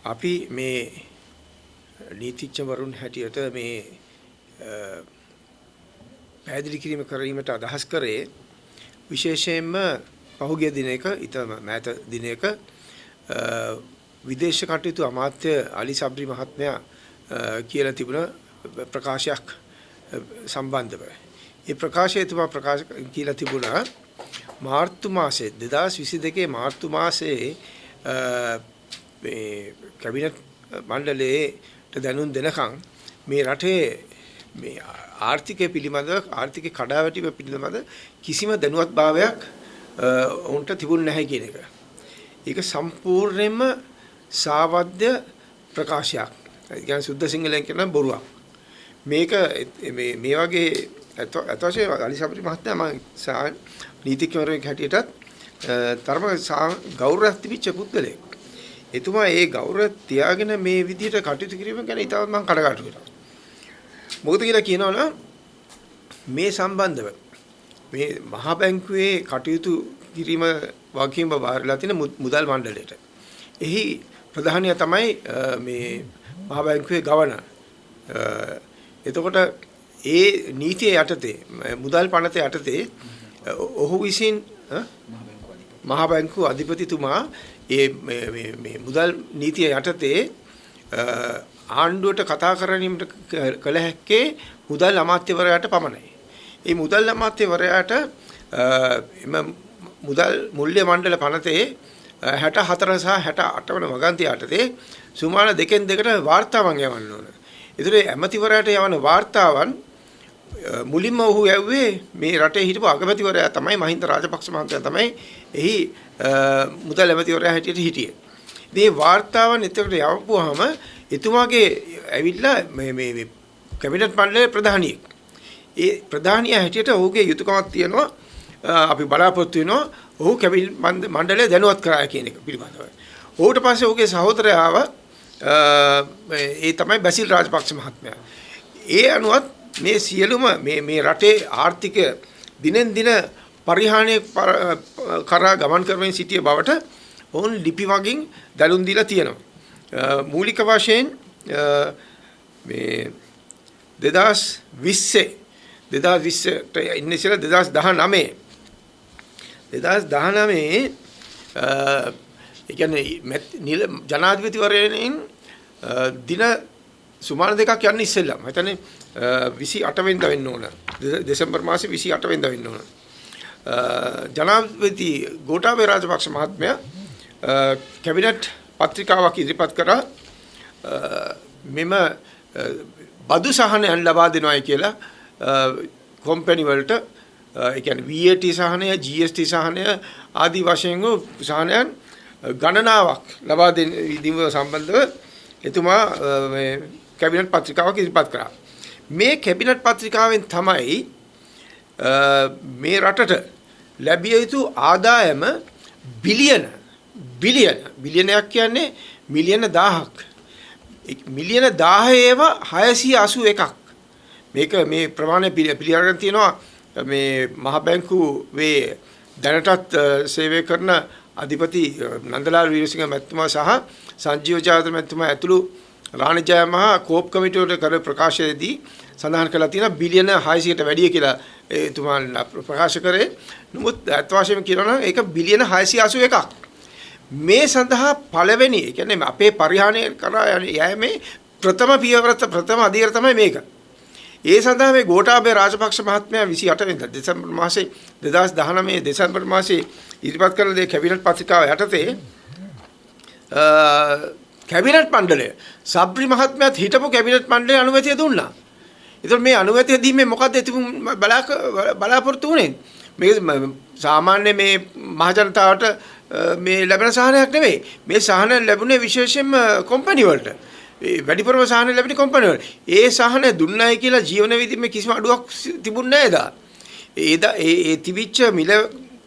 අපි මේ නීතිඥවරුන් හැටියට මේ පැහැදිලි කිරීම කිරීමට අදහස් කරේ විශේෂයෙන්ම පහුගිය දිනයක ඊටම මෑත දිනයක විදේශ කටයුතු අමාත්‍ය අලි සබ්රි මහත්මයා කියලා තිබුණ ප්‍රකාශයක් සම්බන්ධව. ඒ ප්‍රකාශය තුමා ප්‍රකාශ කියලා තිබුණා මාර්තු මාසයේ 2022 මාර්තු මාසයේ මේ කැබිනට් මණ්ඩලයට දැනුම් දෙනකම් මේ රටේ මේ ආර්ථිකය පිළිබඳව ආර්ථික කඩාවැටීම පිළිබඳව කිසිම දැනුවත්භාවයක් උන්ට තිබුණ නැහැ කියන එක. ඒක සම්පූර්ණයෙන්ම සාවද්‍ය ප්‍රකාශයක්. ඒ කියන්නේ සුද්ධ සිංහලෙන් කියන බොරුවක්. මේක මේ වගේ අතවශ්‍ය අලි සබ්රි මහත්මයා මම නීතිඥවරයෙක් හැටියටත් තරම ගෞරවයක් තිබිච්ච පුද්ගලයෙක්. එතුමා ඒ ගෞරවය තියාගෙන මේ විදිහට කටයුතු කිරීම ගැන ඉතාලත් මම කනගාටු වෙනවා. මොකද කියලා කියනවනම් මේ සම්බන්ධව මේ මහා බැංකුවේ කටයුතු කිරීම වගකීම බාරලා තියෙන මුදල් මණ්ඩලයට. එහි ප්‍රධානියා තමයි මේ මහා බැංකුවේ ගවර්නර්. එතකොට ඒ නීතිය යටතේ මුදල් පනත යටතේ ඔහු විසින් මහා බැංකුව අධිපතිතුමා ඒ මේ මුදල් නීතිය යටතේ ආණ්ඩුවට කතා කරගැනීමට කළ හැක්කේ මුදල් අමාත්‍යවරයාට පමණයි. මේ මුදල් අමාත්‍යවරයාට එම මුදල් මුල්‍ය මණ්ඩල පනතේ 64 සහ 68 වන වගන්ති යටතේ සුමාන දෙකෙන් දෙකට වාර්තාවන් යවන්න ඕන. ඒතර ඇමතිවරයාට යවන වාර්තාවන් මුලින්ම ඔහු යවුවේ මේ රටේ හිටපු අගමැතිවරයා තමයි මහින්ද රාජපක්ෂ මහත්තයා තමයි එහි මුදල් ඇමතිවරයා හැටියට හිටියේ. මේ වාර්තාවන් එතකොට යවපුවාම එතුමාගේ ඇවිල්ලා මේ කැබිනට් මණ්ඩලයේ ප්‍රධානියෙක්. ඒ ප්‍රධානියා හැටියට ඔහුගේ යුතුයකමක් තියෙනවා. අපි බලාපොරොත්තු වෙනවා ඔහු කැබිනට් මණ්ඩලය දැනුවත් කරා කියන එක පිළිබඳව. ඔහුට පස්සේ ඔහුගේ සහෝදරයා ආව ඒ තමයි බැසිල් රාජපක්ෂ මහත්මයා. ඒ අනුවත් මේ සියලුම මේ රටේ ආර්ථිකය දිනෙන් දින පරිහානිය කරා ගමන් කරමින් සිටිය බවට ඔවුන් ලිපි වගින් දැනුම් දීලා තියෙනවා. මූලික වශයෙන් මේ 2020ට ඉන්නේ ඉස්සෙල්ලා 2019 ඒ කියන්නේ ජනාධිපතිවරයෙන් දින සුමාන දෙකක් යන්න ඉස්සෙල්ලා මම හිතන්නේ 28 වෙනිදා වෙන්න ඕන. දෙසැම්බර් මාසේ 28 වෙනිදා වෙන්න ඕන. ජනාධිපති ගෝඨාභය රාජපක්ෂ මහත්මයා කැබිනට් පත්‍රිකාවක් ඉදිරිපත් කරා මෙම බදු සහනයන් ලබා දෙනවායි කියලා කම්පැනි වලට ඒ කියන්නේ VAT සහනය, GST සහනය ආදී වශයෙන් සහනයන් ගණනාවක් ලබා දීම සම්බන්ධව එතුමා මේ කැබිනට් පත්‍රිකාවක් ඉදිරිපත් කරා. මේ කැබිනට් පත්‍රිකාවෙන් තමයි මේ රටට ලැබිය යුතු ආදායම බිලියනයක් කියන්නේ මිලියන 1000ක්. මිලියන 10 ඒවා 681ක්. මේක මේ ප්‍රමාණය පිළිඅරගෙන තියෙනවා මේ මහ බැංකුවේ දැනටත් සේවය කරන අධිපති නන්දලාල් වීරසිංහ මැතිතුමා සහ සංජීව ජයවර්ධන මැතිතුමා ඇතුළු රාණි ජයමහා කෝප් කමිටුවට කර ප්‍රකාශයේදී සඳහන් කරලා තියෙනවා බිලියන 600කට වැඩිය කියලා එතුමා ප්‍රකාශ කරේ. නමුත් අත් වශයෙන්ම කියනවා නම් ඒක බිලියන 681ක්. මේ සඳහා පළවෙනි ඒ කියන්නේ අපේ පරිහානිය කරා යෑමේ ප්‍රථම පියවර ප්‍රථම අධීර තමයි මේක. ඒ සඳහා මේ ගෝඨාභය රාජපක්ෂ මහත්මයා 28 වෙනිදා දෙසැම්බර් මාසේ 2019 දෙසැම්බර් මාසේ ඉදිරිපත් කළ දේ කැබිනට් පත්‍රිකාව යටතේ කැබිනට් මණ්ඩලය සබ්රි මහත්මයාත් හිටපු කැබිනට් මණ්ඩලය අනුමැතිය දුන්නා. ඒතර මේ අනුමැතිය දීමේ මොකද්ද බලාපොරොත්තු වුණේ? මේ සාමාන්‍ය මේ මහ ජනතාවට මේ ලැබෙන සහනයක් නෙවෙයි. මේ සහන ලැබුණේ විශේෂයෙන්ම කම්පැනි වලට. වැඩිපුරම සහන ලැබෙන්නේ කම්පැනි වල. ඒ සහන දුන්නයි කියලා ජීවන විදිහේ කිසිම අඩුවක් තිබුණේ නැහැ එදා. ඒ තිබිච්ච මිල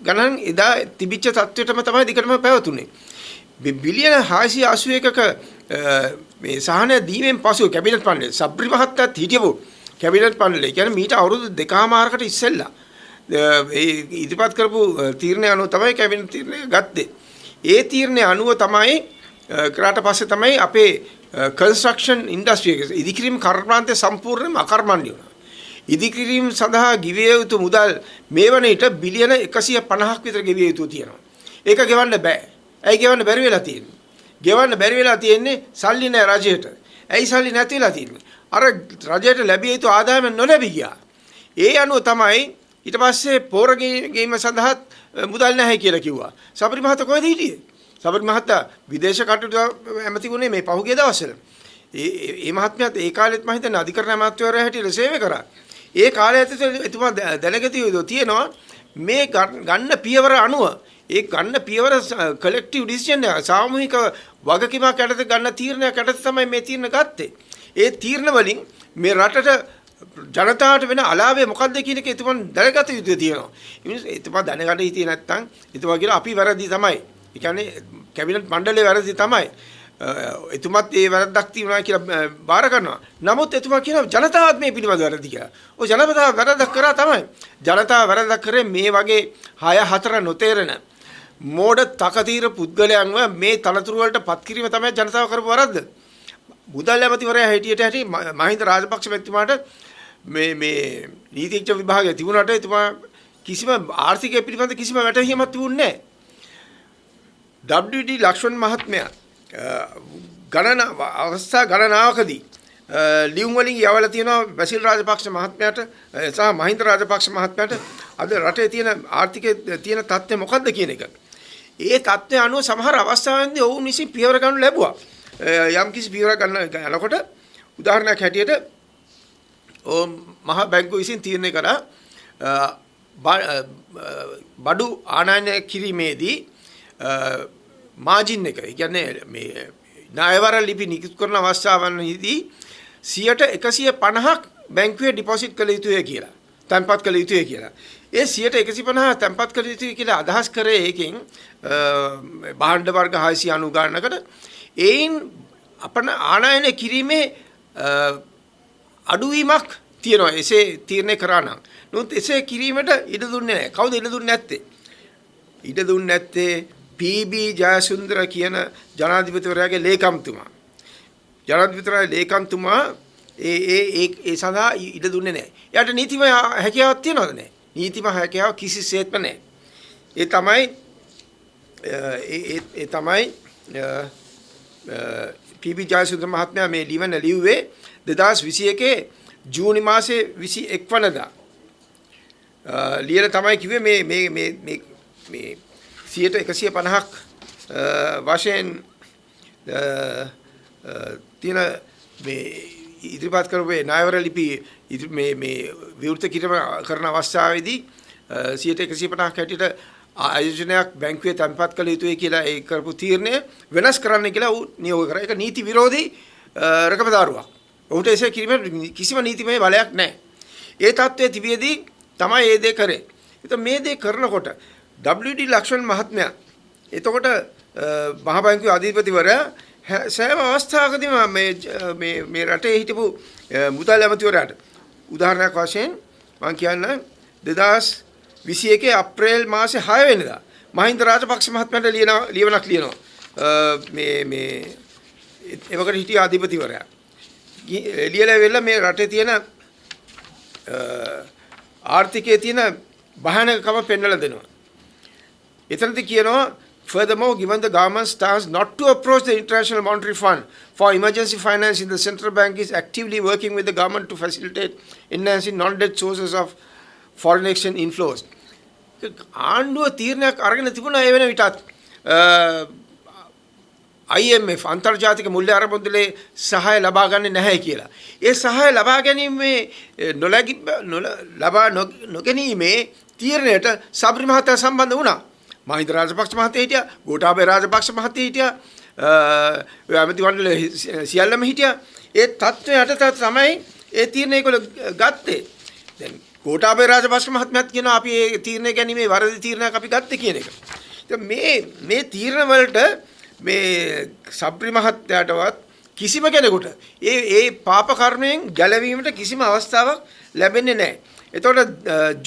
ගණන් එදා තිබිච්ච තත්ත්වයටම තමයි දිගටම පැවතුනේ. බිලියන 681ක මේ සහන දීමෙන් පසු කැබිනට් මණ්ඩලය සබ්රි මහත්තයාත් හිටියපු කැබිනට් මණ්ඩලය කියන්නේ මීට අවුරුදු 2කමාරකට ඉස්සෙල්ලා ඒ ඉදිරිපත් කරපු තීරණය අනුව තමයි කැබිනට් තීරණය ගත්තේ. ඒ තීරණය අනුව තමයි කරාට පස්සේ තමයි අපේ කන්ස්ට්‍රක්ෂන් ඉන්ඩස්ට්‍රි එක ඉදිකිරීම කර්මාන්තය සම්පූර්ණයෙන්ම අකර්මණ්‍ය වුණා. ඉදිකිරීම සඳහා ගෙවිය යුතු මුදල් මේ වන විට බිලියන 150ක් විතර ගෙවිය යුතු තියෙනවා. ඒක ගෙවන්න බෑ. ඇයි ගෙවන්න බැරි වෙලා තියෙන්නේ? ගෙවන්න බැරි වෙලා තියෙන්නේ සල්ලි නැහැ රජයට. ඇයි සල්ලි නැති වෙලා තියෙන්නේ? අර රජයට ලැබිය යුතු ආදායම නොලැබී ගියා. ඒ අනුව තමයි ඊට පස්සේ පෝර ගේම සඳහා මුදල් නැහැ කියලා කිව්වා. සබරි මහතා කොහෙද හිටියේ? සබරි මහතා විදේශ කටයුතු ඇමතිුනේ මේ පහුගිය දවස්වල. ඒ මහත්මයාත් ඒ කාලෙත් මම හිතන්නේ අධිකරණ අමාත්‍යවරයා හැටියට සේවය කරා. ඒ කාලය ඇතුළත එතුමා දැනගත යුතු තියෙනවා මේ ගන්න පියවර අනුව ඒ ගන්න පියවර කලෙක්ටිව් ඩිසිෂන් එක සාමූහික වගකීමක් යටතේ ගන්න තීරණයක් යටතේ තමයි මේ තීරණ ගත්තේ. ඒ තීරණ වලින් මේ රටට ජනතාවට වෙන අලාභය මොකක්ද කියන එක එතුමන් දැනගත යුතු තියෙනවා. එතුමා දැනගන්න හිටියේ නැත්නම් එතුමා කියලා අපි වැරදි තමයි. ඒ කියන්නේ කැබිනට් මණ්ඩලයේ වැරදි තමයි. එතුමත් ඒ වැරද්දක් තියුණා කියලා බාර කරනවා. නමුත් එතුමා කියනවා ජනතාවත් මේ පිළිබඳව වැරදි කියලා. ඔය ජනතාව වැරද්දක් කරා තමයි. ජනතාව වැරද්දක් කරේ මේ වගේ 6-4 නොතේරෙන මෝඩ තකතිර පුද්ගලයන්ව මේ තනතුරු වලට පත් කිරීම තමයි ජනතාව කරපු වරද්ද. මුදල් ඇමතිවරයා හැටියට මහින්ද රාජපක්ෂ මැතිතුමාට මේ නීතිඥ විභාගයේ තිබුණාට එතුමා කිසිම ආර්ථිකය පිළිබඳ කිසිම වැටහීමක් තිබුණේ නැහැ. WD ලක්ෂ්මන් මහත්මයා අවස්ථා ගණනාවකදී ලියුම් වලින් යවලා තියෙනවා බැසිල් රාජපක්ෂ මහත්මයාට සහ මහින්ද රාජපක්ෂ මහත්මයාට අද රටේ තියෙන ආර්ථිකයේ තියෙන තත්ත්වය මොකක්ද කියන එක. ඒ තත්ත්වය අනුව සමහර අවස්ථාවන්දී ඔවුන් විසින් පියවර ගන්න ලැබුවා. යම් කිසි පියවරක් යනකොට උදාහරණයක් හැටියට මහා බැංකුව විසින් තීරණය කළා බඩු ආනයනය කිරීමේදී මාජින් එක. ඒ කියන්නේ මේ ණයවර ලිපි නිකුත් කරන අවස්ථාවන්හිදී 150ක් බැංකුවේ ඩිපොසිට් කළ යුතුය කියලා. තැන්පත් කළ යුතුය කියලා. ඒ 150 තැන්පත් කළ යුතුය කියලා අදහස් කරේ ඒකෙන් භාණ්ඩ වර්ග 690 ගණනකට ඒයින් අපන ආනයනය කිරීමේ අඩුවීමක් තියෙනවා. එසේ තීරණය කරා නම්. නමුත් එසේ කිරීමට ඉඩ දුන්නේ නැහැ. කවුද ඉඩ දුන්නේ නැත්තේ? ඉඩ දුන්නේ නැත්තේ පී.බී. ජයසුන්දර කියන ජනාධිපතිවරයාගේ ලේකම්තුමා. ජනාධිපතිවරයාගේ ලේකම්තුමා ඒ සඳහා ඉඩ දුන්නේ නැහැ. එයාට නීතිමය හැකියාවක් තියනවද නැහැ? නීතිමය හැකියාව කිසිසේත්ම නැහැ. ඒ තමයි පී.බී. ජයසුන්දර මහත්මයා මේ ලියුවේ 2021 ජූනි මාසේ 21 වනදා ලියලා තමයි කිව්වේ මේ 150ක් වශයෙන් තියෙන මේ ඉදිරිපත් කරපු ණයවර ලිපි මේ විවෘත කිරීම කරන අවස්ථාවේදී 150ක් හැටියට ආයෝජනයක් බැංකුවේ තැන්පත් කළ යුතුයි කියලා ඒ කරපු තීරණය වෙනස් කරන්න කියලා ඌ නියෝග කරා. ඒක නීති විරෝධී රකපදාරුවක්. ඔහුට එසේ කිරීමේ කිසිම නීතිමය බලයක් නැහැ. ඒ තත්ත්වයේ තිබියදී තමයි මේ දේ කරේ. ඒත් මේ දේ කරනකොට WD ලක්ෂ්මන් මහත්මයා එතකොට මහ බැංකුවේ අධිපතිවරයා සෑම අවස්ථාවකදීම මේ රටේ හිටපු මුදල් ඇමතිවරයාට උදාහරණයක් වශයෙන් මම කියන්න 2021 අප්‍රේල් මාසේ 6 වෙනිදා මහින්ද රාජපක්ෂ මහත්මයාට ලියවනක් ලියනවා මේ එවකට හිටිය අධිපතිවරයා ලියලා වෙලා මේ රටේ තියෙන ආර්ථිකයේ තියෙන භයානකකම පෙන්වලා දෙනවා. එතනදී කියනවා furthermore given the government's stance not to approach the International Monetary Fund for emergency financing, the central bank is actively working with the government to facilitate enhancing non-debt sources of foreign exchange inflows. ආණ්ඩුව තීරණයක් අරගෙන තිබුණා ඒ වෙන විටත් IMF අන්තර්ජාතික මුල්‍ය අරමුදලේ සහාය ලබා ගන්නේ නැහැ කියලා. ඒ සහාය ලබා ගැනීමේ ලබා නොගැනීමේ තීරණයට සබරි මහතා සම්බන්ධ වුණා. මහින්ද රාජපක්ෂ මහත්තයා හිටියා, ගෝඨාභය රාජපක්ෂ මහත්තයා හිටියා, ඇමති මණ්ඩලයේ සියල්ලම හිටියා. ඒ තත්ත්වය යටතේ තමයි ඒ තීරණය ඒගොල්ලෝ ගත්තේ. දැන් ගෝඨාභය රාජපක්ෂ මහත්මයාත් කියනවා අපි ඒ තීරණය ගැනීමේ වරදි තීරණයක් අපි ගත්තේ කියන එක. මේ තීරණ වලට මේ සබ්රි මහත්තයාටවත් කිසිම කෙනෙකුට ඒ පාප කර්මයෙන් ගැලවීමට කිසිම අවස්ථාවක් ලැබෙන්නේ නැහැ. එතකොට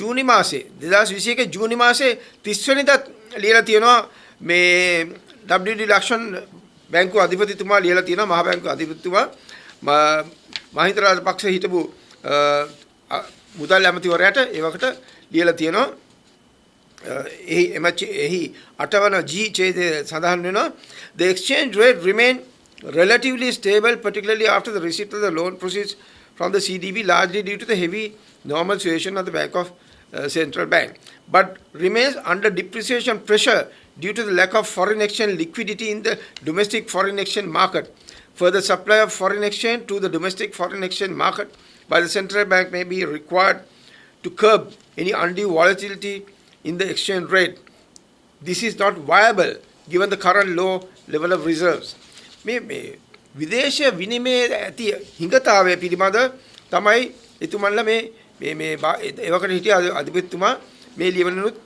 ජූනි මාසේ 2021 ජූනි මාසේ 30 වෙනිදා ලියලා තියෙනවා මේ WD ලක්ෂ්මන් බැංකුව අධිපතිතුමා ලියලා තියෙනවා මහ බැංකුව අධිපතිතුමා මහින්ද රාජපක්ෂ හිටපු මුදල් ඇමතිවරයාට ඒවකට ලියලා තියෙනවා එහි 8 වන G ඡේදයේ සඳහන් වෙනවා the exchange rate remain relatively stable particularly after the receipt of the loan proceeds from the CDB largely due to the heavy normal situation of the Bank of Central Bank but remains under depreciation pressure due to the lack of foreign exchange liquidity in the domestic foreign exchange market. Further supply of foreign exchange to the domestic foreign exchange market by the central bank may be required to curb any undue volatility in the exchange rate. This is not viable given the current low level of reserves. මේ විදේශ විනිමය ඇති හිඟතාවය පිළිබඳ තමයි එතුමන්ලා මේ ඒවකට හිටිය අධිපතිතුමා මේ ලියවනුත්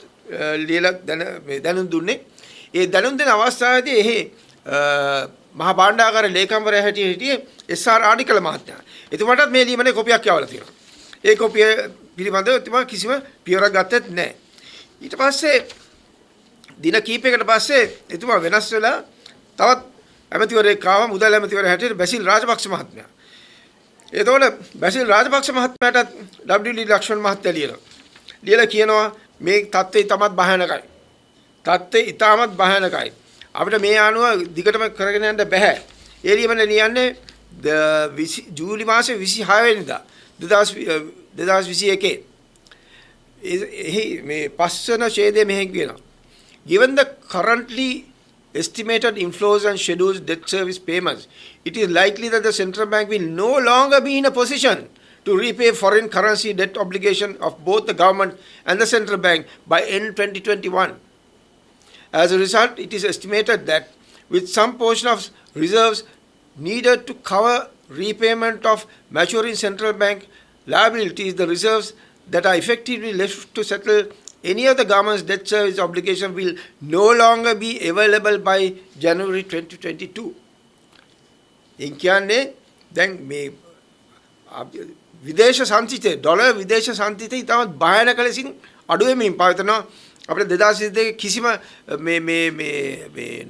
ලියලා දැනුම් දුන්නේ. ඒ දැනුම් දෙන අවස්ථාවේදී එහි මහා භාණ්ඩාගාර ලේකම්වරයා හිටියේ එස්.ආර්. ආඩිකල මහත්මයා. එතුමාටත් මේ ලියමනේ කොපියක් යවලා තියෙනවා. ඒ කොපිය පිළිබඳව එතුමා කිසිම පියවරක් ගත්තෙත් නැහැ. ඊට පස්සේ දින කීපයකට පස්සේ එතුමා වෙනස් වෙලා තවත් ඇමතිවරයෙක් ආවා මුදල් ඇමතිවරයා හැටියට බැසිල් රාජපක්ෂ මහත්මයා. එතකොට බැසිල් රාජපක්ෂ මහත්මයාට WD ලක්ෂ්මන් මහත්තයා ලියලා කියනවා මේ தත්ත්වය ඉතාමත් භයානකයි. தත්ත්වය ඉතාමත් භයානකයි. අපිට මේ අනුව දිගටම කරගෙන යන්න බෑ. ඒ ලියමනේ ලියන්නේ ජූලි මාසේ 26 වෙනිදා 2021 එහි මේ පස්වන ඡේදයේ මෙහෙම කියනවා. Given the currently estimated inflows and scheduled debt service payments, it is likely that the central bank will no longer be in a position to repay foreign currency debt obligation of both the government and the central bank by end 2021. As a result, it is estimated that with some portion of reserves needed to cover repayment of maturing central bank liabilities, the reserves that are effectively left to settle any of the government's debt service obligation will no longer be available by January 2022. In කියන්නේ දැන් මේ විදේශ සංචිතය dollar විදේශ සංචිතය ඉතාමත් භයානක ලෙසින් අඩු වෙමින් පවතිනවා. අපිට 2022 කිසිම මේ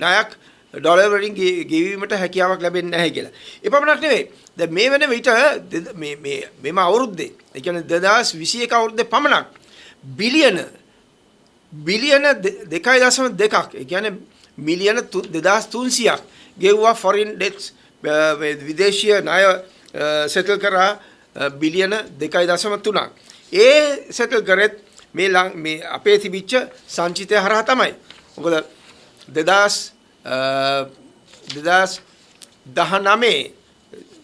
ණයක් ඩොලර් වලින් ගෙවීමට හැකියාවක් ලැබෙන්නේ නැහැ කියලා. ඒ පමණක් නෙවෙයි. දැන් මේ වෙන විට මෙම අවුරුද්දේ ඒ කියන්නේ 2021 අවුරුද්දේ පමණක් බිලියන 2.2ක් ඒ කියන්නේ මිලියන 2300ක් ගෙවුවා ෆොරින් ඩෙට්ස් විදේශීය ණය සෙටල් කරා බිලියන 2.3ක්. ඒ සෙටල් කරෙත් මේ අපේ තිබිච්ච සංචිතය හරහා තමයි. මොකද 2019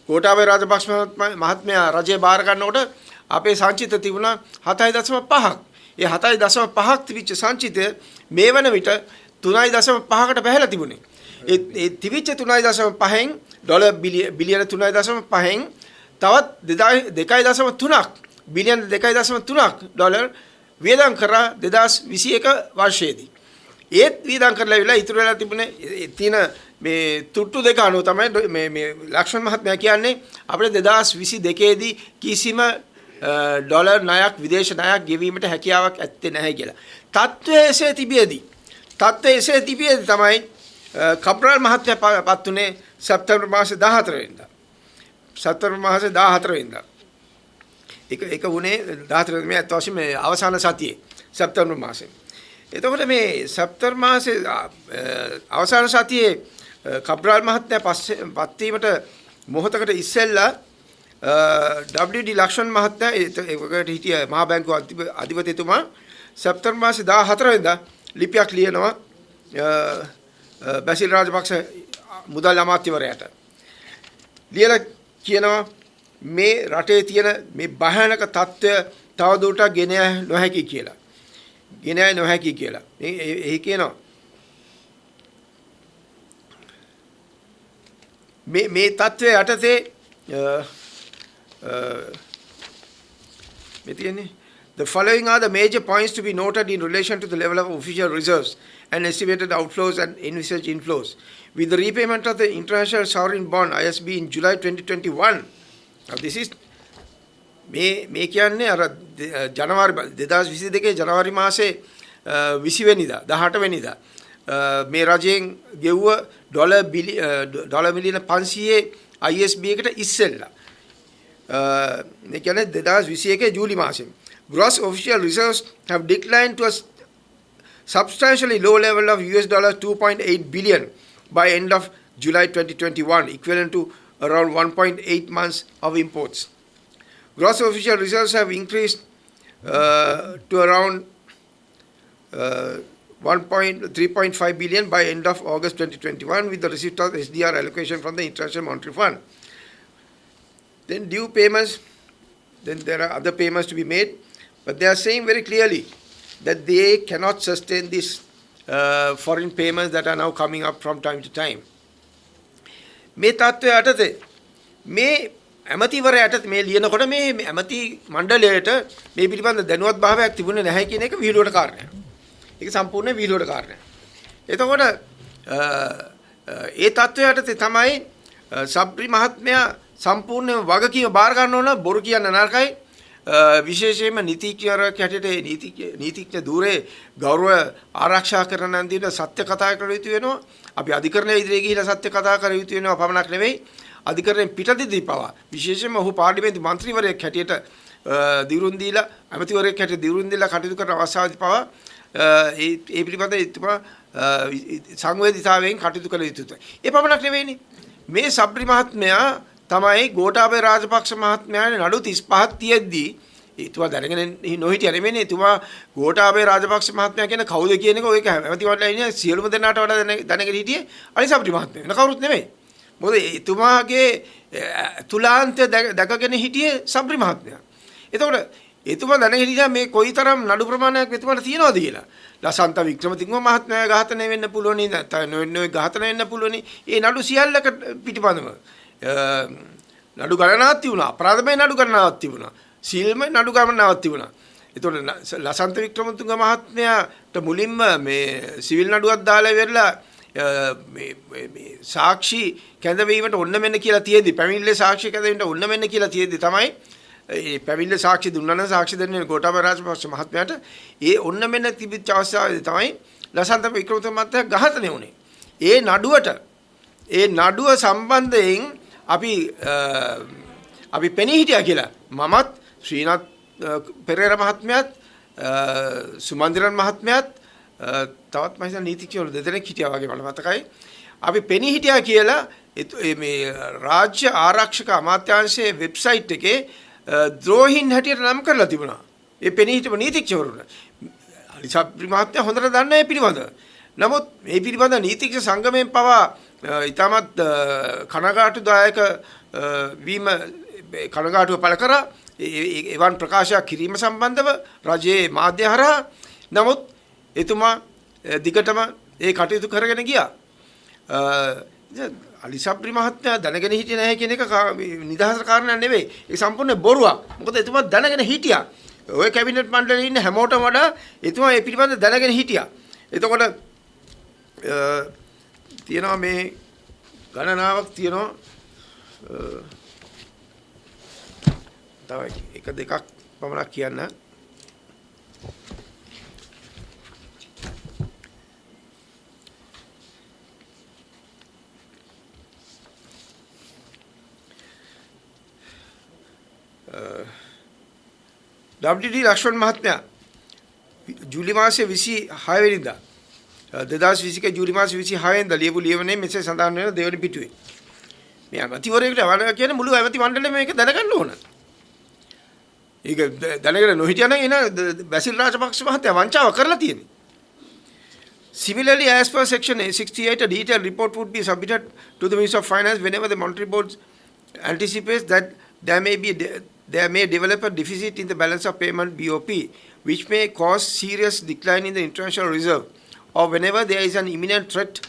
ගෝඨාභය රාජපක්ෂ මහත්මයා රජය බාර ගන්නකොට අපේ සංචිත තිබුණා 7.5ක්. ඒ 7.5ක් තිබිච්ච සංචිතය මේ වන විට 3.5කට බැහැලා තිබුණේ. ඒ තිබිච්ච 3.5න් ඩොලර් බිලියන 3.5න් තවත් 2.3ක් බිලියන 2.3ක් ඩොලර් වියදම් කරා 2021 වර්ෂයේදී. ඒත් වියදම් කරලා ඉවරලා ඉතුරු වෙලා තිබුණේ තියෙන මේ තුට්ටු දෙක අනුව තමයි මේ ලක්ෂ්මන් මහත්මයා කියන්නේ අපිට 2022 දී කිසිම ඩොලර් ණයක් විදේශ ණයක් ගෙවීමට හැකියාවක් ඇත්තේ නැහැ කියලා. තත්ත්වය එසේ තිබියදී තමයි කබ්‍රාල් මහත්මයා පත් වුණේ සැප්තැම්බර් මාසේ 14 වෙනිදා. සැප්තැම්බර් මාසේ 14 වෙනිදා. ඒක වුණේ 14 මේ අත්වශයෙන් මේ අවසාන සතියේ සැප්තැම්බර් මාසේ. එතකොට මේ සැප්තැම්බර් මාසේ අවසාන සතියේ කබ්‍රාල් මහත්මයා පත් වීමට මොහොතකට ඉස්සෙල්ලා WD ලක්ෂ්මන් මහත්තයා ඒකට හිටිය මහා බැංකුව අධිපතිතුමා සැප්තැම්බර් මාසේ 14 වෙනිදා ලිපියක් ලියනවා බැසිල් රාජපක්ෂ මුදල් අමාත්‍යවරයාට. ලියලා කියනවා මේ රටේ තියෙන මේ භයානක තත්ත්වය තවදුරටත් ගෙන යා නොහැකි කියලා. එහි කියනවා මේ තත්ත්වය යටතේ the following are the major points to be noted in relation to the level of official reserves and estimated outflows and envisaged inflows. With the repayment of the International Sovereign Bond ISB in July 2021, now this is මේ කියන්නේ අර ජනවාරි 2022 ජනවාරි මාසේ 20 වෙනිදා 18 වෙනිදා මේ රජයෙන් ගෙව්ව ඩොලර් මිලියන 500 ISB එකට ඉස්සෙල්ලා ඒ කියන්නේ 2021 ජූලි මාසෙම gross official reserves have declined to a substantially low level of US dollars 2.8 billion by end of July 2021, equivalent to around 1.8 months of imports. Gross official reserves have increased to around 3.5 billion by end of August 2021 with the receipt of SDR allocation from the International Monetary Fund. Then due payments, then there are other payments to be made, but they are saying very clearly that they cannot sustain these foreign payments that are now coming up from time to time. මේ තත්ත්වය යටතේ මේ ඇමතිවරයාට මේ ලියනකොට මේ ඇමති මණ්ඩලයට මේ පිළිබඳ දැනුවත් භාවයක් තිබුණේ නැහැ කියන එක විහිළුවට කාරණයක්. ඒක සම්පූර්ණ විහිළුවට කාරණයක්. එතකොට ඒ තත්ත්වය යටතේ තමයි සබ්රි මහත්මයා සම්පූර්ණ වගකීම බාර ගන්න ඕන බොරු කියන්න නරකයි. විශේෂයෙන්ම නීතිඥයෙක් හැටියට නීතිඥ ධූරේ ගෞරව ආරක්ෂා කරන අන්දිට සත්‍ය කතා කර යුතු වෙනවා. අපි අධිකරණයේ ඉදිරියේ ගිහිලා සත්‍ය කතා කර යුතු වෙනවා පමණක් නෙවෙයි. අධිකරණයෙන් පිටදීදී පවා විශේෂයෙන්ම ඔහු පාර්ලිමේන්තු මන්ත්‍රීවරයෙක් හැටියට දිරුන් දීලා ඇමතිවරයෙක් හැටියට දිරුන් දීලා කටයුතු කරන අවස්ථාවේදී පවා ඒ පිළිබඳ එතුමා සංවේදීතාවයෙන් කටයුතු කළ යුතුයි. ඒ පමණක් නෙවෙයිනේ. මේ සබ්රි මහත්මයා තමයි ගෝඨාභය රාජපක්ෂ මහත්මයාගේ නඩු 35ක් තියෙද්දී එතුමා දැනගෙන නොහිටිය නෙමෙයිනේ. එතුමා ගෝඨාභය රාජපක්ෂ මහත්මයා කියන කවුද කියන එක ඔය ඇමතිවරලා ඉන්නේ සියලුම දෙනාට වඩා දැනගෙන හිටියේ අලි සබ්රි මහත්මයා. වෙන කවුරුත් නෙමෙයි. මොකද එතුමාගේ තුලාන්තය දැකගෙන හිටියේ සබ්රි මහත්මයා. එතකොට එතුමා දැනගෙන හිටියා මේ කොයිතරම් නඩු ප්‍රමාණයක් එතුමාට තියනවද කියලා. ලසන්ත වික්‍රමසිංහ මහත්මයා ඝාතනය වෙන්න පුළුවනි, නැත්නම් නොයි ඝාතනය වෙන්න පුළුවනි. ඒ නඩු සියල්ලක පිටිපඳම නඩු ගණනාවක් තිබුණා. අපරාධමය නඩු ගණනාවක් තිබුණා. සීල්මය නඩු ගණනාවක් තිබුණා. එතකොට ලසන්ත වික්‍රමතුංග මහත්මයාට මුලින්ම මේ සිවිල් නඩුවක් දාලා ඉවරලා මේ සාක්ෂි කැඳවීමට ඔන්න මෙන්න කියලා තියෙද්දි පැමිණිල්ලේ සාක්ෂි කැඳවීමට ඔන්න මෙන්න කියලා තියෙද්දි තමයි ඒ පැමිණිල්ලේ සාක්ෂි දුන්නා නම් සාක්ෂි දෙන්නේ ගෝඨාභය රාජපක්ෂ මහත්මයාට ඒ ඔන්න මෙන්න තිබිච්ච අවස්ථාවේදී තමයි ලසන්ත වික්‍රමතුංග මහත්මයා ඝාතනය වුණේ. ඒ නඩුව සම්බන්ධයෙන් අපි පෙනී හිටියා කියලා මමත් ශ්‍රීනාත් පෙරේර මහත්මයාත් සුමන්දිරන් මහත්මයාත් තවත් මම හිතන නීතිඥවරු දෙදෙනෙක් හිටියා වගේ මට මතකයි. අපි පෙනී හිටියා කියලා මේ රාජ්‍ය ආරක්ෂක අමාත්‍යාංශයේ වෙබ්සයිට් එකේ ද්‍රෝහින් හැටියට නම් කරලා තිබුණා. ඒ පෙනී හිටපු නීතිඥවරුන් අලි සබ්රි මහත්මයා හොඳට දන්න මේ පිළිබඳ. නමුත් මේ පිළිබඳ නීතිඥ සංගමයෙන් පවා ඉතාමත් කනගාටුදායක වීම කනගාටුව පළ කරා. එවන් ප්‍රකාශයක් කිරීම සම්බන්ධව රජයේ මාධ්‍ය හරහා. නමුත් එතුමා දිගටම ඒ කටයුතු කරගෙන ගියා. අලි සබ්රි මහත්මයා දැනගෙන හිටියේ නැහැ කියන එක නිදහස් කාරණයක් නෙවෙයි. ඒ සම්පූර්ණ බොරුවක්. මොකද එතුමා දැනගෙන හිටියා. ඔය කැබිනට් මණ්ඩලයේ ඉන්න හැමෝටම වඩා එතුමා මේ පිළිබඳ දැනගෙන හිටියා. එතකොට තියෙනවා මේ ගණනාවක් තියෙනවා. තව එක දෙකක් පමණක් කියන්න. WD ලක්ෂ්මන් මහත්මයා ජූලි මාසයේ 26 වෙනිදා 2021 ජූලි මාසයේ 26 වෙනිදා ලියපු ලියවනේ මෙසේ සඳහන් වෙන දෙවනි පිටුවේ මේ ඇමතිවරයෙකුට වඩා කියන මුළු ඇමති මණ්ඩලයම මේක දැනගන්න ඕන. ඒක දැනගෙන නොහිටියා නම් එන බැසිල් රාජපක්ෂ මහත්තයා වංචාව කරලා තියෙන්නේ. Similarly, as per section 68, a detailed report would be submitted to the Minister of Finance whenever the Monetary Board anticipates that there may develop a deficit in the balance of payment BOP, which may cause serious decline in the international reserve, or whenever there is an imminent threat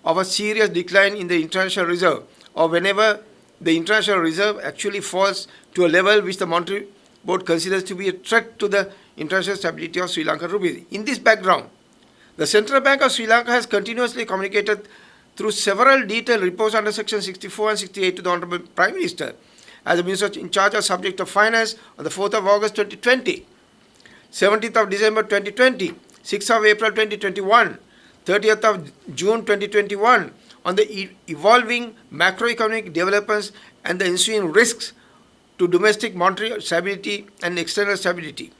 of a serious decline in the international reserve, or whenever the international reserve actually falls to a level which the Monetary Board considers to be a threat to the international stability of Sri Lankan rupee. In this background, the Central Bank of Sri Lanka has continuously communicated through several detailed reports under section 64 and 68 to the Honorable Prime Minister as the Minister in charge of subject of finance on the 4th of August 2020, 17th of December 2020, 6th of April 2021, 30th of June 2021 on the evolving macroeconomic developments and the ensuing risks to domestic monetary stability and external stability.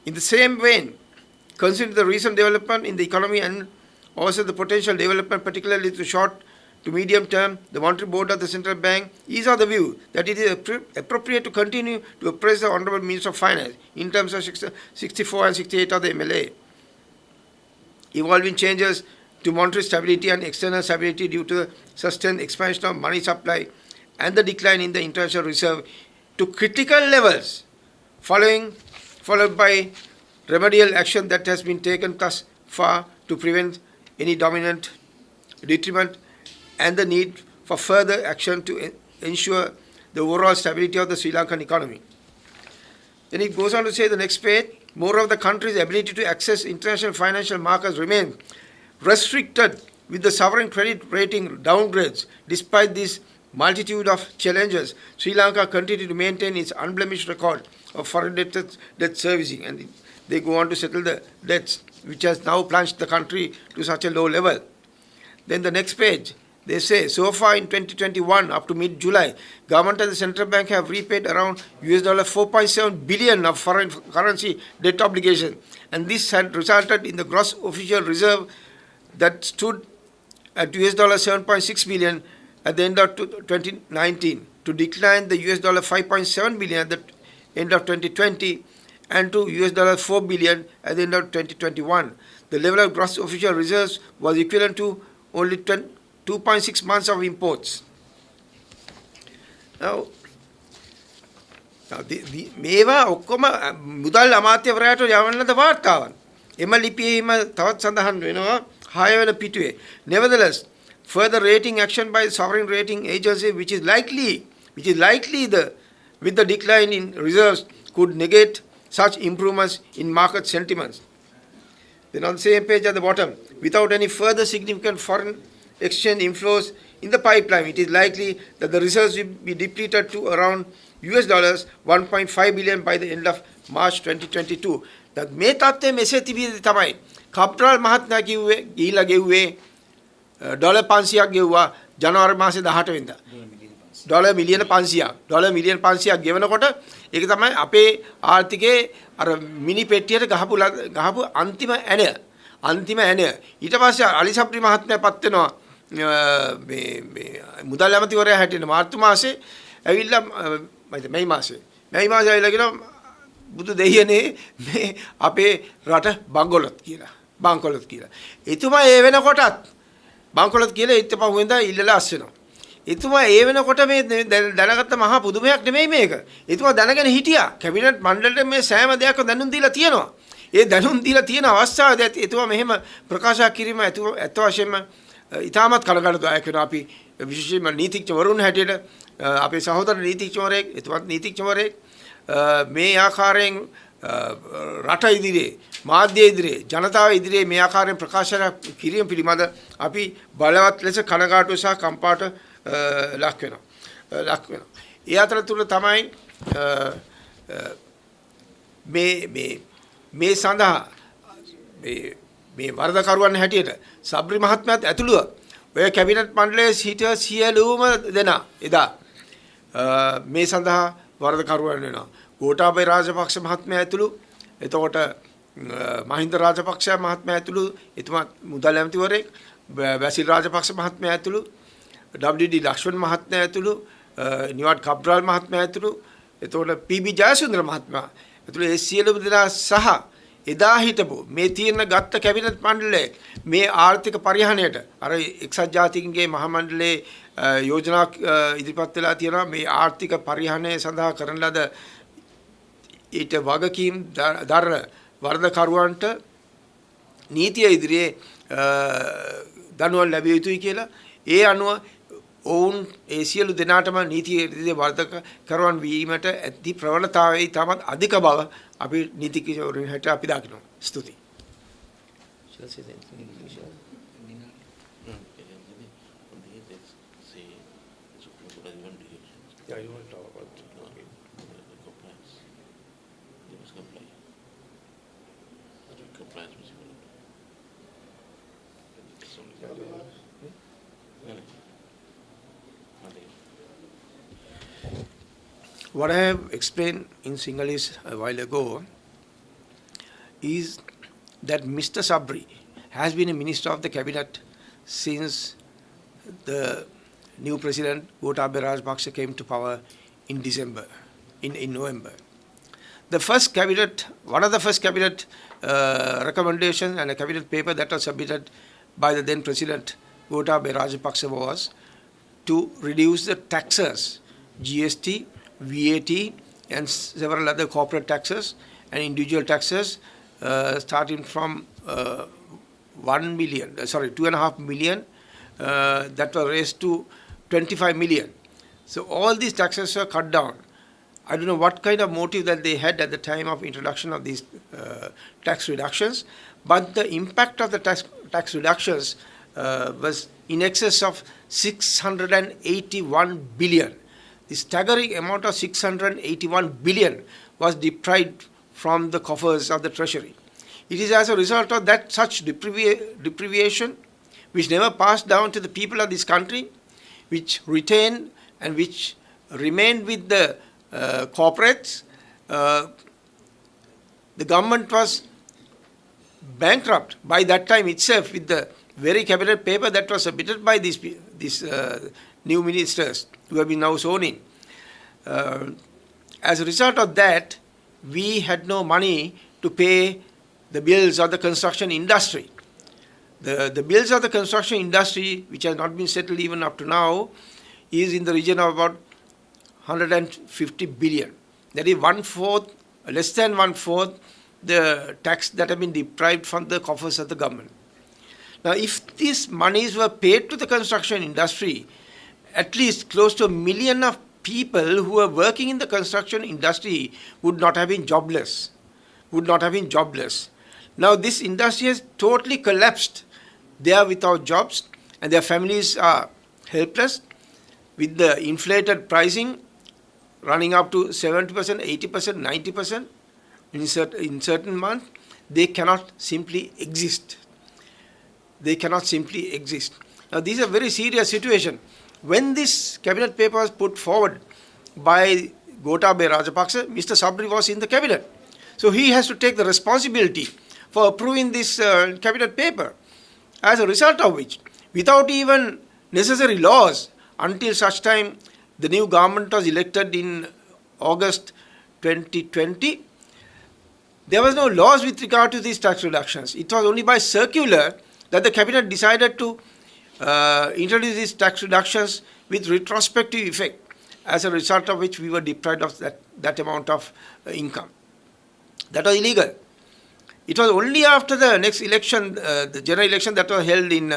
In the same vein, considering the recent development in the economy and also the potential development, particularly to short to medium term, the Monetary Board of the Central Bank is of the view that it is appropriate to continue to appraise the Honorable Minister of Finance in terms of 64 and 68 of the MLA. Evolving changes to monetary stability and external stability due to the sustained expansion of money supply and the decline in the international reserve to critical levels, followed by remedial action that has been taken thus far to prevent any dominant detriment and the need for further action to ensure the overall stability of the Sri Lankan economy. Then it goes on to say the next page, more of the country's ability to access international financial markets remain restricted with the sovereign credit rating downgrades. Despite this multitude of challenges, Sri Lanka continues to maintain its unblemished record of foreign debt servicing, and they go on to settle the debts, which has now plunged the country to such a low level. Then the next page, they say, so far in 2021, up to mid-July, government and the central bank have repaid around $4.7 billion of foreign currency debt obligation, and this had resulted in the gross official reserve that stood at $7.6 billion at the end of 2019 to decline the $5.7 billion at the end of 2020 and to $4 billion at the end of 2021. The level of gross official reserves was equivalent to only 2.6 months of imports. Now මේවා ඔක්කොම මුදල් අමාත්‍යවරයාට යවන්නද වාර්තාවන්. එම ලිපියේම තවත් සඳහන් වෙනවා 6 වෙනි පිටුවේ. Nevertheless, further rating action by the sovereign rating agency, which is likely with the decline in reserves, could negate such improvements in market sentiments. Then on the same page at the bottom, without any further significant foreign exchange inflows in the pipeline, it is likely that the reserves will be depleted to around $1.5 billion by the end of March 2022. That මේ තත්ත්වය මෙසේ තිබීදී තමයි කප්රාල් මහත්මයා කිව්වේ ගිහිලා ගෙව්වේ dollar 500ක් ගෙව්වා ජනවාරි මාසේ 18 වෙනිදා. ඩොලර් මිලියන 500ක්. ඩොලර් මිලියන 500ක් ගෙවනකොට ඒක තමයි අපේ ආර්ථිකයේ අර මිනි පෙට්ටියට ගහපු අන්තිම ඇණය. ඊට පස්සේ අලි සබ්රි මහත්මයා පත් වෙනවා මේ මුදල් ඇමතිවරයා හැටියට මාර්තු මාසේ ඇවිල්ලා මේ මාසේ ඇවිල්ලා කියනවා බුදු දෙයියනේ මේ අපේ රට බංකොලොත් කියලා. එතුමා ඒ වෙනකොටත් බංකොලොත් කියලා ඊට පහුවෙන්දා ඉල්ලලා අස්සෙනවා. එතුමා ඒ වෙනකොට මේ දැනගත්ත මහා පුදුමයක් නෙමෙයි මේක. එතුමා දැනගෙන හිටියා. කැබිනට් මණ්ඩලයට මේ සෑම දෙයක්ම දැනුම් දීලා තියෙනවා. ඒ දැනුම් දීලා තියෙන අවස්ථාවේදී එතුමා මෙහෙම ප්‍රකාශ කිරීම ඇත්ත වශයෙන්ම ඉතාමත් කලබලදායක වෙනවා. අපි විශේෂයෙන්ම නීතිඥවරුන් හැටියට අපේ සහෝදර නීතිඥවරයෙක් එතුමාත් නීතිඥවරයෙක් මේ ආකාරයෙන් රට ඉදිරියේ මාධ්‍ය ඉදිරියේ ජනතාව ඉදිරියේ මේ ආකාරයෙන් ප්‍රකාශ කිරීම පිළිබඳ අපි බලවත් ලෙස කනගාටු සහ කම්පාට ලක් වෙනවා. ඒ අතරතුර තමයි මේ සඳහා මේ වරදකරුවන් හැටියට සබ්රි මහත්මයාත් ඇතුළුව ඔය කැබිනට් මණ්ඩලයේ සිටිය සියලුම දෙනා එදා මේ සඳහා වරදකරුවන් වෙනවා. ගෝඨාභය රාජපක්ෂ මහත්මයා ඇතුළු, එතකොට මහින්ද රාජපක්ෂ මහත්මයා ඇතුළු, එතුමා මුදල් ඇමතිවරයෙක්, බැසිල් රාජපක්ෂ මහත්මයා ඇතුළු, WD ලක්ෂ්මන් මහත්මයා ඇතුළු, නිවාඩ් කබ්‍රාල් මහත්මයා ඇතුළු, එතකොට PB ජයසුන්දර මහත්මයා ඇතුළු ඒ සියලුම දෙනා සහ එදා හිටපු මේ තීරණ ගත්ත කැබිනට් මණ්ඩලයේ මේ ආර්ථික පරිහානියට අර එක්සත් ජාතීන්ගේ මහ මණ්ඩලයේ යෝජනා ඉදිරිපත් වෙලා තියෙනවා මේ ආර්ථික පරිහානිය සඳහා කරන ලද ඊට වගකීම් දරන වරදකරුවන්ට නීතිය ඉදිරියේ දඬුවම් ලැබිය යුතුයි කියලා ඒ අනුව ඔවුන් ඒ සියලු දෙනාටම නීතිය ඉදිරියේ වරදකරුවන් වීමට ඇති ප්‍රවණතාවය තමත් අධික බව අපි නීතිඥවරුන් හැටියට අපි දකිනවා. ස්තුතියි. Yeah, you want to talk about the compliance. They must comply. Compliance must be followed. only. No, no. Nothing. What I have explained in Sinhalese a while ago is that Mr. Sabri has been a minister of the cabinet since the new president Gotabaya Rajapaksa came to power in November. The first cabinet, one of the first cabinet recommendations and a cabinet paper that was submitted by the then president Gotabaya Rajapaksa was to reduce the taxes, GST, VAT, and several other corporate taxes and individual taxes, starting from 2.5 million that were raised to 25 million. So all these taxes were cut down. I don't know what kind of motive that they had at the time of introduction of these tax reductions, but the impact of the tax reductions was in excess of 681 billion. The staggering amount of 681 billion was deprived from the coffers of the treasury. It is as a result of that such deprivation, which never passed down to the people of this country, which retained and which remained with the corporates. The government was bankrupt by that time itself with the very cabinet paper that was submitted by these new ministers who have been now sworn in. As a result of that, we had no money to pay the bills of the construction industry. The bills of the construction industry, which has not been settled even up to now, is in the region of about 150 billion. That is less than one-fourth the tax that have been deprived from the coffers of the government. Now, if these monies were paid to the construction industry, at least close to 1 million of people who were working in the construction industry would not have been jobless. Now, this industry has totally collapsed. They are without jobs and their families are helpless with the inflated pricing running up to 70%, 80%, 90% in certain months. They cannot simply exist. Now, this is a very serious situation. When this cabinet paper was put forward by Gotabaya Rajapaksa, Mr. Sabri was in the cabinet. So he has to take the responsibility for approving this cabinet paper. As a result of which, without even necessary laws, until such time the new government was elected in August 2020, there was no laws with regard to these tax reductions. It was only by circular that the cabinet decided to introduce these tax reductions with retrospective effect, as a result of which we were deprived of that amount of income. That was illegal. It was only after the next election, the general election that was held in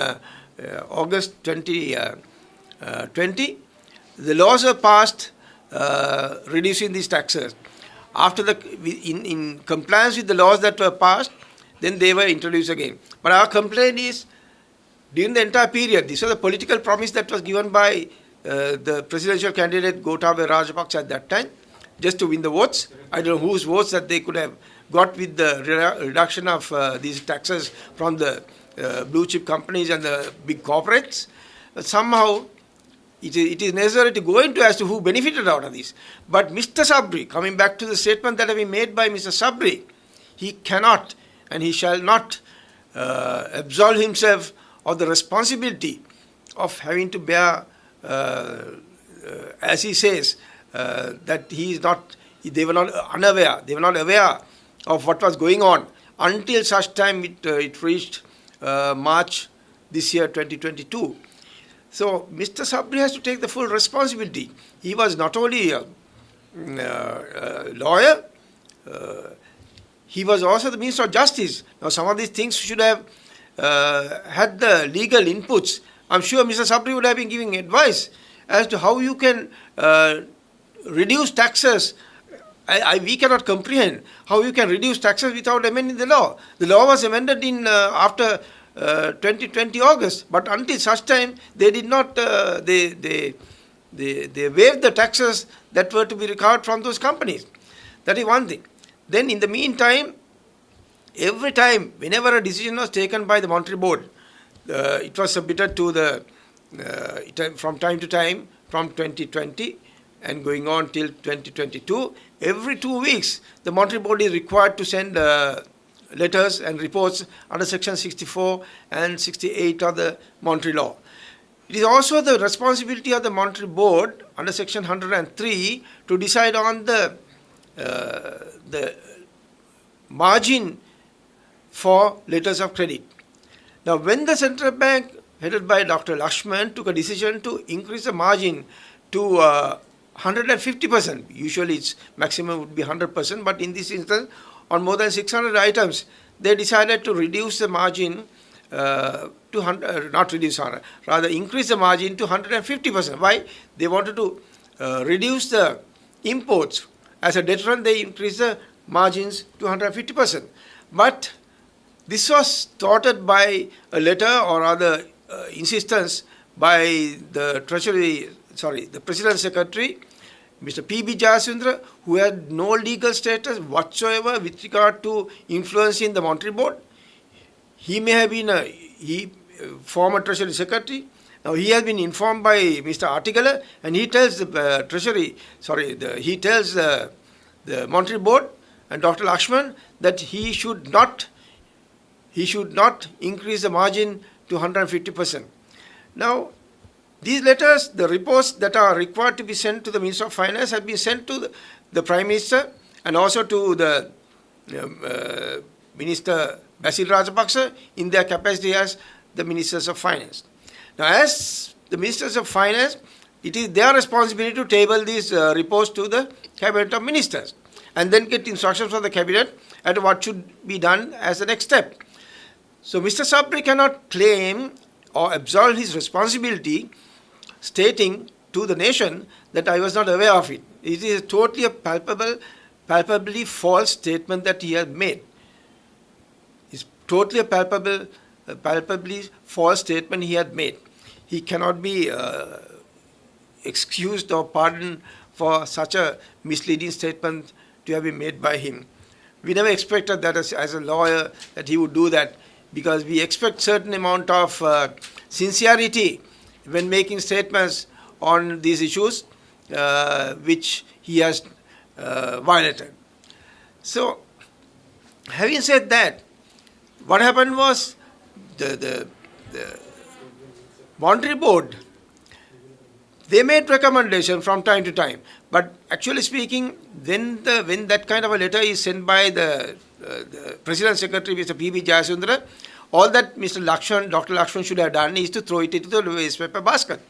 August 2020, the laws were passed reducing these taxes. After in compliance with the laws that were passed, then they were introduced again. But our complaint is, during the entire period, this was a political promise that was given by the presidential candidate Gotabaya Rajapaksa at that time, just to win the votes. I don't know whose votes that they could have got with the reduction of these taxes from the blue chip companies and the big corporates. But somehow it is necessary to go into as to who benefited out of this. But Mr. Sabri, coming back to the statement that has been made by Mr. Sabri, he cannot and he shall not absolve himself of the responsibility of having to bear, as he says, that they were not aware of what was going on until such time it reached March this year, 2022. So Mr. Sabri has to take the full responsibility. He was not only a lawyer, he was also the Minister of Justice. Now, some of these things should have had the legal inputs. I'm sure Mr. Sabri would have been giving advice as to how you can reduce taxes. We cannot comprehend how you can reduce taxes without amending the law. The law was amended in after 2020 August, but until such time they did not. They waived the taxes that were to be recovered from those companies. That is one thing. Then in the meantime, every time, whenever a decision was taken by the Monetary Board, it was submitted to the from time to time from 2020 and going on till 2022. Every 2 weeks, the Monetary Board is required to send letters and reports under Section 64 and 68 of the Monetary Law. It is also the responsibility of the Monetary Board under Section 103 to decide on the margin for letters of credit. Now, when the central bank, headed by Dr. Lakshman, took a decision to increase the margin to 150%, usually its maximum would be 100%, but in this instance, on more than 600 items, they decided to reduce the margin to 100, not reduce, rather increase the margin to 150%. Why? They wanted to reduce the imports. As a deterrent, they increased the margins to 150%. But this was thwarted by a letter or rather insistence by the the President's Secretary, Mr. P.B. Jayasundara, who had no legal status whatsoever with regard to influencing the Monetary Board. He may have been a former Treasury Secretary. Now he has been informed by Mr. Artigala, and he tells the he tells the Monetary Board and Dr. Lakshman that he should not increase the margin to 150%. Now, these letters, the reports that are required to be sent to the Minister of Finance have been sent to the Prime Minister and also to the Minister Basil Rajapaksa in their capacity as the Ministers of Finance. Now, as the Ministers of Finance, it is their responsibility to table these reports to the Cabinet of Ministers and then get instructions from the Cabinet as to what should be done as the next step. So, Mr. Sabri cannot claim or absolve his responsibility stating to the nation that I was not aware of it. It is totally a palpably false statement that he has made. It's totally a palpably false statement he had made. He cannot be excused or pardoned for such a misleading statement to have been made by him. We never expected that as a lawyer that he would do that, because we expect certain amount of sincerity when making statements on these issues, which he has violated. So, having said that, what happened was the Monetary Board, they made recommendation from time to time, but actually speaking, when that kind of a letter is sent by the President Secretary, Mr. P.B. Jayasundara, all that Dr. Lakshman should have done is to throw it into the waste paper basket,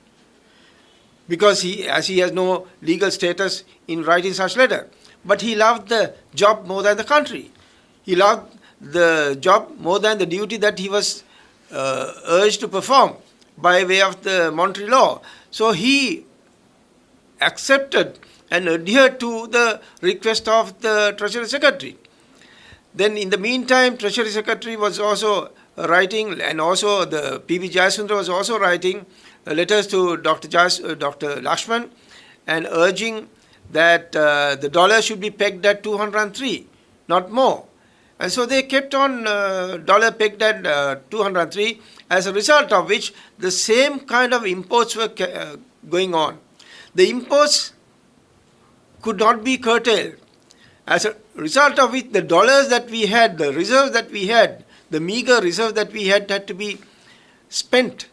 because he has no legal status in writing such letter. But he loved the job more than the country. He loved the job more than the duty that he was urged to perform by way of the monetary law. So he accepted and adhered to the request of the Treasury Secretary. Then in the meantime, Treasury Secretary was also writing, and also the P.B. Jayasundara was also writing letters to Dr. Lakshman and urging that the dollar should be pegged at 203, not more. And so they kept on dollar pegged at 203, as a result of which the same kind of imports were going on. The imports could not be curtailed. As a result of which, the dollars that we had, the reserves that we had, the meager reserve that we had to be spent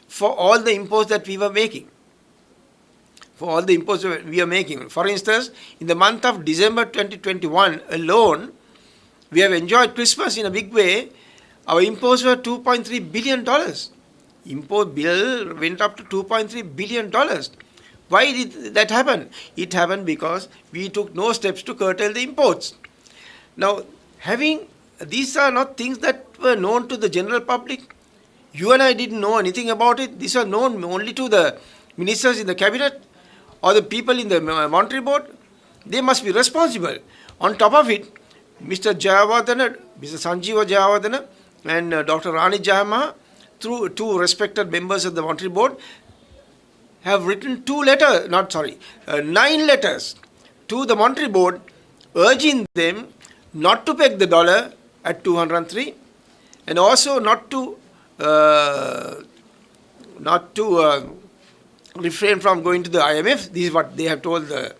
for all the imports that we were making. For instance, in the month of December 2021 alone, we have enjoyed Christmas in a big way. Our imports were $2.3 billion. Import bill went up to $2.3 billion. Why did that happen? It happened because we took no steps to curtail the imports. Now, these are not things that were known to the general public. You and I didn't know anything about it. These are known only to the ministers in the cabinet or the people in the Monetary Board. They must be responsible. On top of it, Mr. Sanjeeva Jayawardena and Dr. Rani Jayamaha, through two respected members of the Monetary Board, have written 9 letters to the Monetary Board urging them not to peg the dollar at 203 and also not to refrain from going to the IMF. This is what they have told the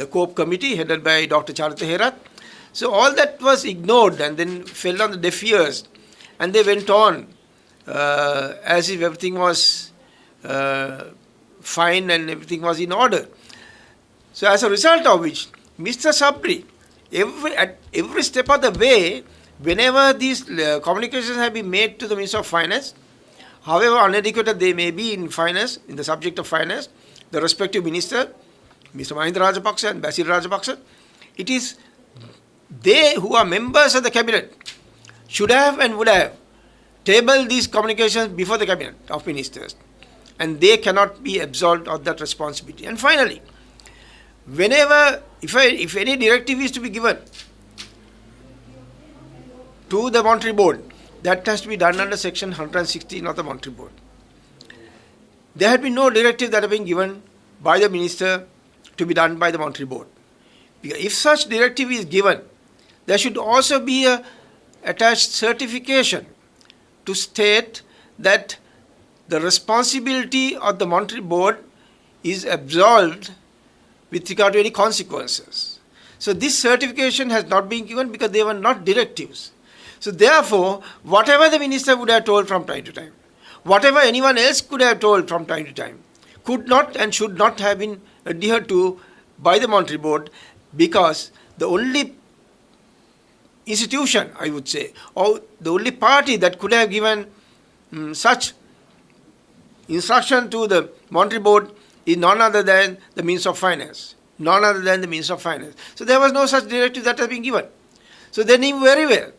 COPE committee headed by Dr. Charita Herath. So all that was ignored and then fell on the deaf ears, and they went on as if everything was fine and everything was in order. So as a result of which, Mr. Sabri, at every step of the way, whenever these communications have been made to the Minister of Finance, however inadequate they may be in finance, in the subject of finance, the respective minister, Mr. Mahinda Rajapaksa and Basil Rajapaksa, it is they who are members of the cabinet should have and would have tabled these communications before the cabinet of ministers, and they cannot be absolved of that responsibility. And finally, whenever, if any directive is to be given to the Monetary Board, that has to be done under section 116 of the Monetary Board. There had been no directive that had been given by the minister to be done by the Monetary Board. Because if such directive is given, there should also be a attached certification to state that the responsibility of the Monetary Board is absolved with regard to any consequences. So this certification has not been given because they were not directives. So therefore, whatever the minister would have told from time to time, whatever anyone else could have told from time to time, could not and should not have been adhered to by the Monetary Board, because the only institution, I would say, or the only party that could have given such instruction to the Monetary Board is none other than the Minister of Finance. None other than the Minister of Finance. So there was no such directive that has been given. So they knew very well.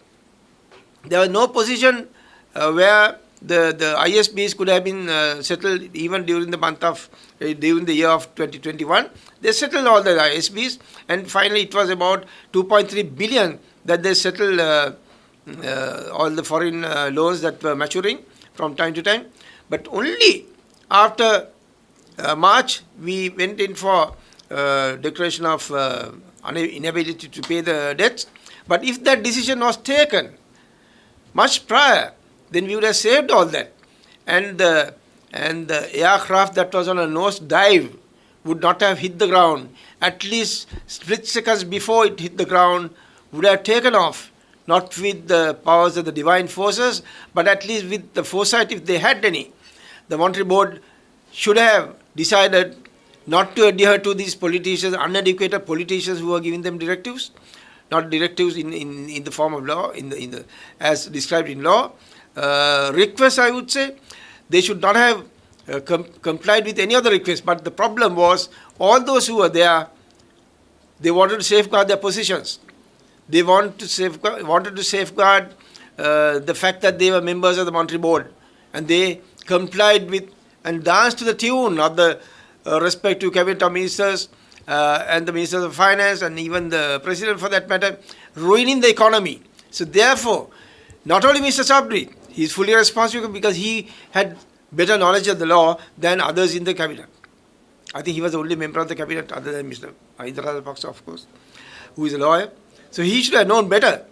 There was no position where the ISBs could have been settled even during the during the year of 2021. They settled all the ISBs, and finally it was about 2.3 billion that they settled all the foreign loans that were maturing from time to time. But only after March we went in for declaration of inability to pay the debts. But if that decision was taken much prior, then we would have saved all that. And the aircraft that was on a nose dive would not have hit the ground. At least split seconds before it hit the ground, would have taken off, not with the powers of the divine forces, but at least with the foresight, if they had any. The Monetary Board should have decided not to adhere to these politicians, uneducated politicians who are giving them directives, not directives in the form of law, as described in law. Requests, I would say, they should not have complied with any other request. But the problem was, all those who were there, they wanted to safeguard their positions. They wanted to safeguard the fact that they were members of the Monetary Board, and they complied with and danced to the tune of the respective cabinet of ministers and the ministers of finance and even the president for that matter, ruining the economy. So therefore, not only Mr. Sabri, he is fully responsible because he had better knowledge of the law than others in the cabinet. I think he was the only member of the cabinet other than Mr. Mahinda Rajapaksa, of course, who is a lawyer. So he should have known better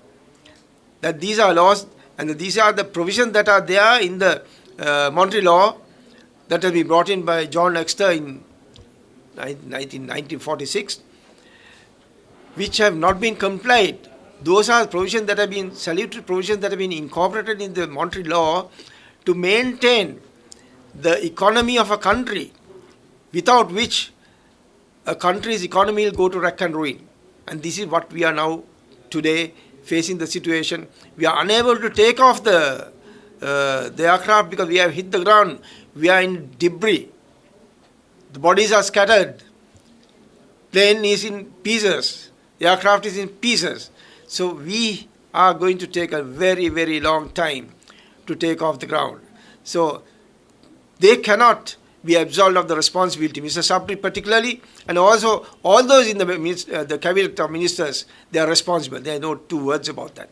that these are laws and that these are the provisions that are there in the monetary law that has been brought in by John Exeter in 1946, which have not been complied. Those are provisions that have been, salutary provisions that have been incorporated in the monetary law to maintain the economy of a country, without which a country's economy will go to wreck and ruin. And this is what we are now today facing the situation. We are unable to take off the aircraft because we have hit the ground. We are in debris. The bodies are scattered. Plane is in pieces. The aircraft is in pieces. So we are going to take a very, very long time to take off the ground. So they cannot be absolved of the responsibility. Mr. Sabri particularly, and also all those in the cabinet of ministers, they are responsible. There are no two words about that.